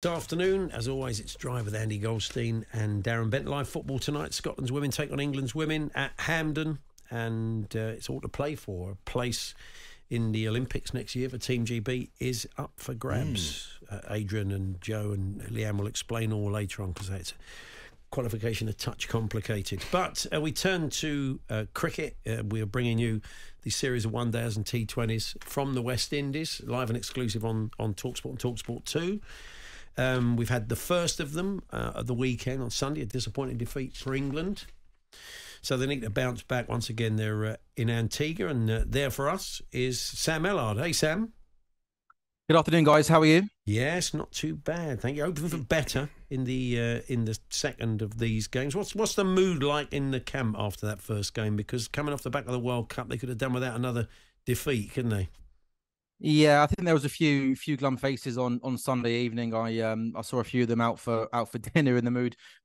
This afternoon, as always, it's Drive with Andy Goldstein and Darren Bent. Live football tonight. Scotland's women take on England's women at Hampden, and it's all to play for. A place in the Olympics next year for Team GB is up for grabs. Adrian and Joe and Leanne will explain all later on, because it's qualification a touch complicated. But we turn to cricket. We are bringing you the series of one-days and T20s from the West Indies, live and exclusive on TalkSPORT and TalkSPORT 2. We've had the first of them at the weekend on Sunday, a disappointing defeat for England. So they need to bounce back once again. They're in Antigua, and there for us is Sam Ellard. Hey, Sam. Good afternoon, guys. How are you? Yes, not too bad. Thank you. Hoping for better in the second of these games. What's the mood like in the camp after that first game? Because coming off the back of the World Cup, they could have done without another defeat, couldn't they? Yeah, I think there was a few glum faces on Sunday evening. I saw a few of them out for dinner, and the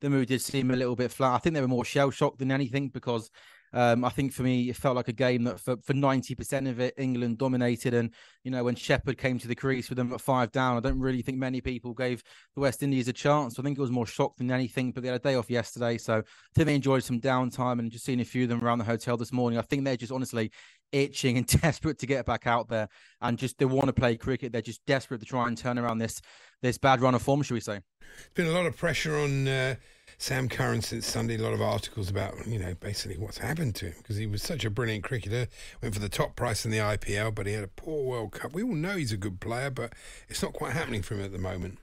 mood did seem a little bit flat. I think they were more shell shocked than anything, because I think for me it felt like a game that for 90% of it England dominated, and when Shepherd came to the crease with them at 5 down, I don't really think many people gave the West Indies a chance. I think it was more shock than anything. But they had a day off yesterday, so I think they enjoyed some downtime, and just seeing a few of them around the hotel this morning, I think they're just honestly itching and desperate to get back out there, and just they want to play cricket. They're just desperate to try and turn around this bad run of form, should we say. There's been a lot of pressure on Sam Curran since Sunday. A lot of articles about basically what's happened to him, because he was such a brilliant cricketer, went for the top price in the IPL, but he had a poor World Cup. We all know he's a good player, but it's not quite happening for him at the moment.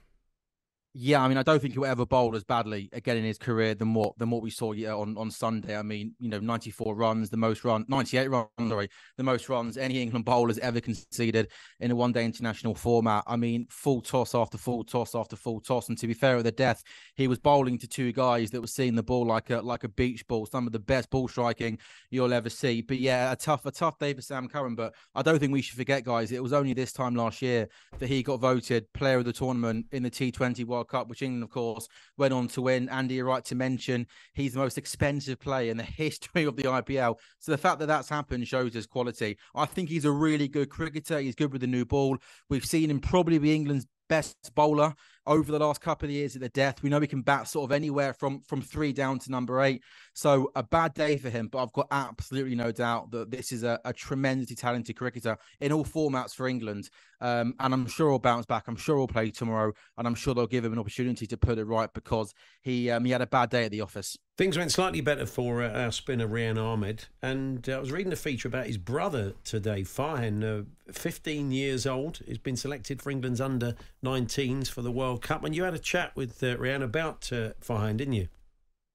Yeah, I mean, I don't think he'll ever bowl as badly again in his career than what we saw on Sunday. I mean, 94 runs, 98 runs, the most runs any England bowler's ever conceded in a one-day international format. I mean, full toss after full toss after full toss. And to be fair, at the death, he was bowling to two guys that were seeing the ball like a beach ball, some of the best ball striking you'll ever see. But yeah, a tough day for Sam Curran. But I don't think we should forget, guys, it was only this time last year that he got voted player of the tournament in the T20 World Cup, which England, of course, went on to win. Andy, you're right to mention he's the most expensive player in the history of the IPL. So the fact that that's happened shows his quality. I think he's a really good cricketer. He's good with the new ball. We've seen him probably be England's best bowler over the last couple of years at the death. We know he can bat sort of anywhere from 3 down to number 8. So a bad day for him, but I've got absolutely no doubt that this is a tremendously talented cricketer in all formats for England. And I'm sure he'll bounce back. I'm sure he'll play tomorrow, and I'm sure they'll give him an opportunity to put it right, because he had a bad day at the office. Things went slightly better for our spinner, Rian Ahmed. And I was reading a feature about his brother today, Farhan, 15 years old. He's been selected for England's under-19s for the World Cup. And you had a chat with Rian about Farhan, didn't you?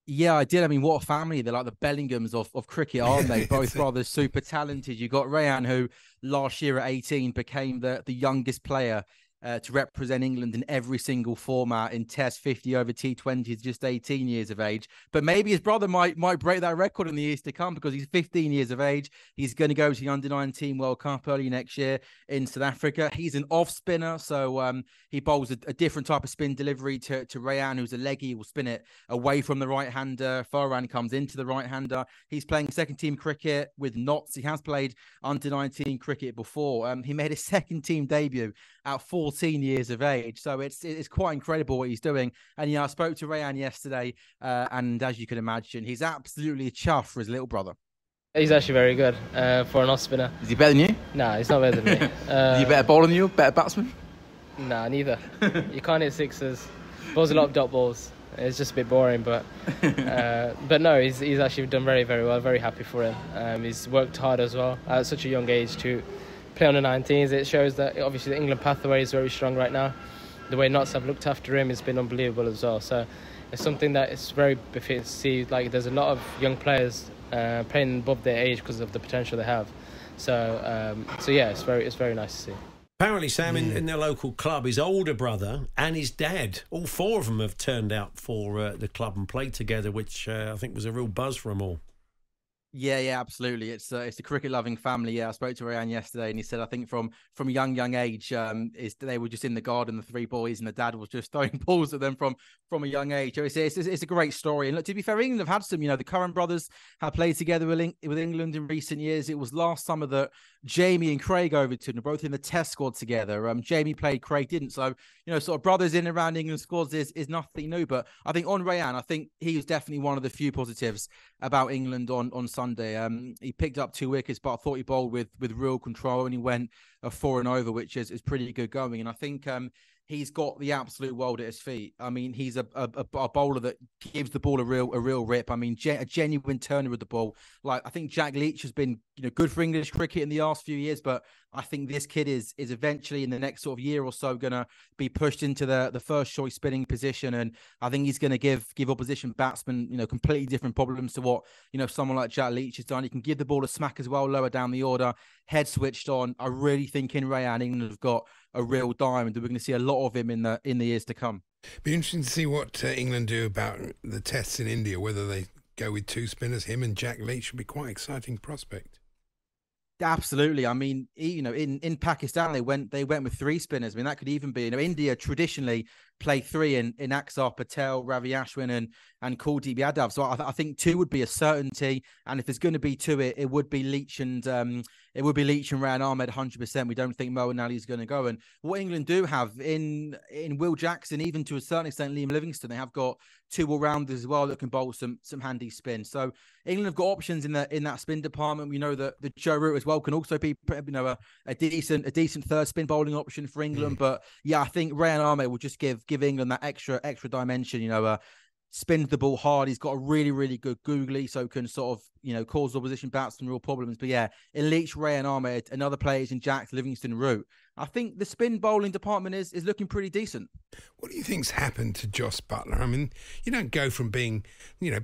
Yeah, I did. I mean, what a family. They're like the Bellinghams of cricket, aren't they? Both brothers, super talented. You got Rayan, who last year at 18 became the youngest player to represent England in every single format in Test 50 over T20s, just 18 years of age. But maybe his brother might break that record in the years to come, because he's 15 years of age. He's going to go to the Under-19 World Cup early next year in South Africa. He's an off spinner, so he bowls a different type of spin delivery to Rayan, who's a leggy. He will spin it away from the right-hander. Farhan comes into the right-hander. He's playing second-team cricket with Notts. He has played Under-19 cricket before. He made his second-team debut at 14 years of age. So it's quite incredible what he's doing. And I spoke to Rayan yesterday, and as you can imagine, he's absolutely chuffed for his little brother. He's actually very good for an off spinner. Is he better than you? Nah, he's not better than me. Is he better bowler than you? Better batsman? Nah, neither. You can't hit sixes. Bowls a lot of dot balls. It's just a bit boring, but no, he's actually done very, very well. Very happy for him. He's worked hard as well at such a young age to play on the 19s. It shows that obviously the England pathway is very strong right now. The way Notts have looked after him has been unbelievable as well. So it's something that is very befitting to see. Like, there's a lot of young players playing above their age because of the potential they have. So yeah, it's very nice to see. Apparently, Sam, in their local club, his older brother and his dad, all 4 of them have turned out for the club and played together, which I think was a real buzz for them all. Yeah, absolutely. It's a cricket loving family. Yeah, I spoke to Rayan yesterday, and he said I think from a young age, they were just in the garden, the three boys, and the dad was just throwing balls at them from a young age. So it's a great story. And look, to be fair, England have had some. The Curran brothers have played together with England in recent years. It was last summer that Jamie and Craig Overton are both in the Test squad together. Jamie played, Craig didn't. So sort of brothers in and around England squads is nothing new. But I think on Rayan, I think he was definitely one of the few positives about England on Sunday. He picked up 2 wickets, but I thought he bowled with real control, and he went a 4 and over, which is pretty good going. And I think he's got the absolute world at his feet. I mean, he's a bowler that gives the ball a real rip. I mean, a genuine turner with the ball. Like, I think Jack Leach has been good for English cricket in the last few years, but I think this kid is eventually in the next sort of year or so going to be pushed into the first choice spinning position, and I think he's going to give opposition batsmen completely different problems to what someone like Jack Leach has done. He can give the ball a smack as well, lower down the order, head switched on. I really think in Rayan, England have got a real diamond, and we're going to see a lot of him in the years to come. Be interesting to see what England do about the tests in India, whether they go with 2 spinners. Him and Jack Leach would be quite an exciting prospect. Absolutely. I mean, in Pakistan they went with 3 spinners. I mean, that could even be. India traditionally play 3 in Axar Patel, Ravi Ashwin, and Kuldeep Yadav. So I think 2 would be a certainty. And if there's going to be 2, it would be Leach and Rayan Ahmed 100%. We don't think Moeen Ali is going to go. And what England do have in Will Jackson, even to a certain extent Liam Livingstone, they have got 2 all-rounders as well that can bowl some handy spin. So England have got options in that spin department. We know that the Joe Root as well can also be a decent third spin bowling option for England. But yeah, I think Rayan Ahmed will just give England that extra dimension. Spins the ball hard. He's got a really, really good googly, so can sort of, cause opposition batsmen real problems. But yeah, in Leach, Rayan Ahmed, and other players in Jack, Livingstone, Root, I think the spin bowling department is looking pretty decent. What do you think's happened to Jos Buttler? I mean, you don't go from being,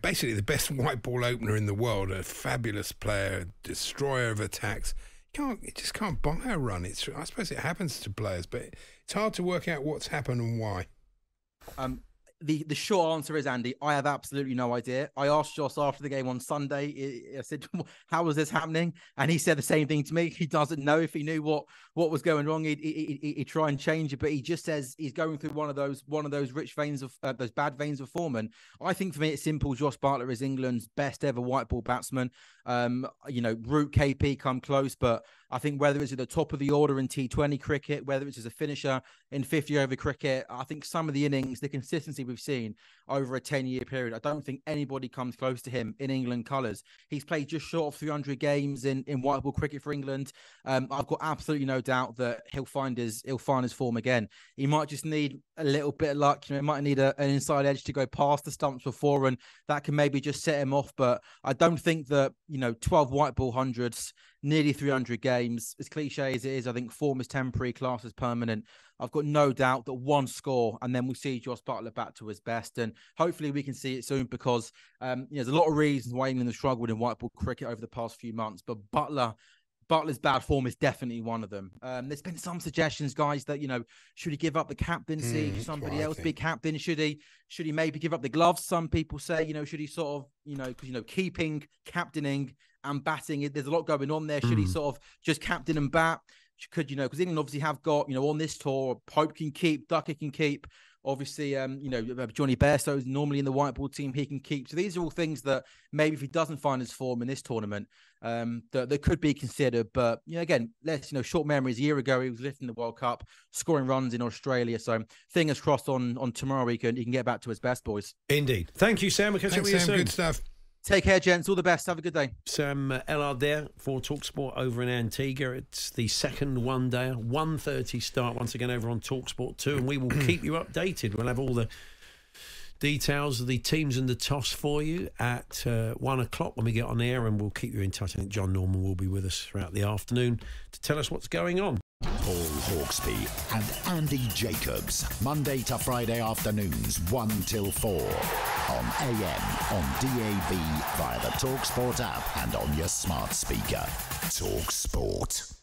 basically the best white ball opener in the world, a fabulous player, destroyer of attacks. You just can't buy a run. I suppose it happens to players, but it's hard to work out what's happened and why. The short answer is, Andy, I have absolutely no idea. I asked Jos after the game on Sunday. I said, how was this happening? And he said the same thing to me. He doesn't know. If he knew what was going wrong, he'd try and change it. But he just says he's going through one of those rich veins of those bad veins of form. And I think for me, it's simple. Jos Buttler is England's best ever white ball batsman. Root, KP come close, but I think whether it's at the top of the order in T20 cricket, whether it's as a finisher in 50-over cricket, I think some of the innings, the consistency we've seen over a 10-year period, I don't think anybody comes close to him in England colours. He's played just short of 300 games in white ball cricket for England. I've got absolutely no doubt that he'll find his form again. He might just need a little bit of luck. He might need an inside edge to go past the stumps before, and that can maybe just set him off. But I don't think that 12 white ball hundreds, nearly 300 games, as cliche as it is, I think form is temporary, class is permanent. I've got no doubt that one score and then we'll see Jos Buttler back to his best, and hopefully we can see it soon, because there's a lot of reasons why England have struggled in white ball cricket over the past few months, but Butler's bad form is definitely one of them. There's been some suggestions, guys, that should he give up the captaincy? Should somebody else be captain? Should he maybe give up the gloves? Some people say, should he sort of, keeping, captaining and batting, there's a lot going on there. Should he sort of just captain and bat? Because England obviously have got, on this tour, Pope can keep, Ducker can keep. Obviously, Johnny Bairstow is normally in the white ball team. He can keep. So these are all things that maybe if he doesn't find his form in this tournament, that could be considered. But again, short memories. A year ago, he was lifting the World Cup, scoring runs in Australia. So fingers crossed on tomorrow he can get back to his best, boys. Indeed. Thank you, Sam. We'll catch up with you soon. Good stuff. Take care, gents. All the best. Have a good day. Sam Ellard there for TalkSport over in Antigua. It's the second one-day, 1:30 start once again over on TalkSport 2, and we will keep you updated. We'll have all the details of the teams and the toss for you at 1 o'clock when we get on air, and we'll keep you in touch. I think John Norman will be with us throughout the afternoon to tell us what's going on. Paul Hawksbee and Andy Jacobs, Monday to Friday afternoons 1 till 4 on AM, on DAB, via the TalkSport app and on your smart speaker. TalkSport.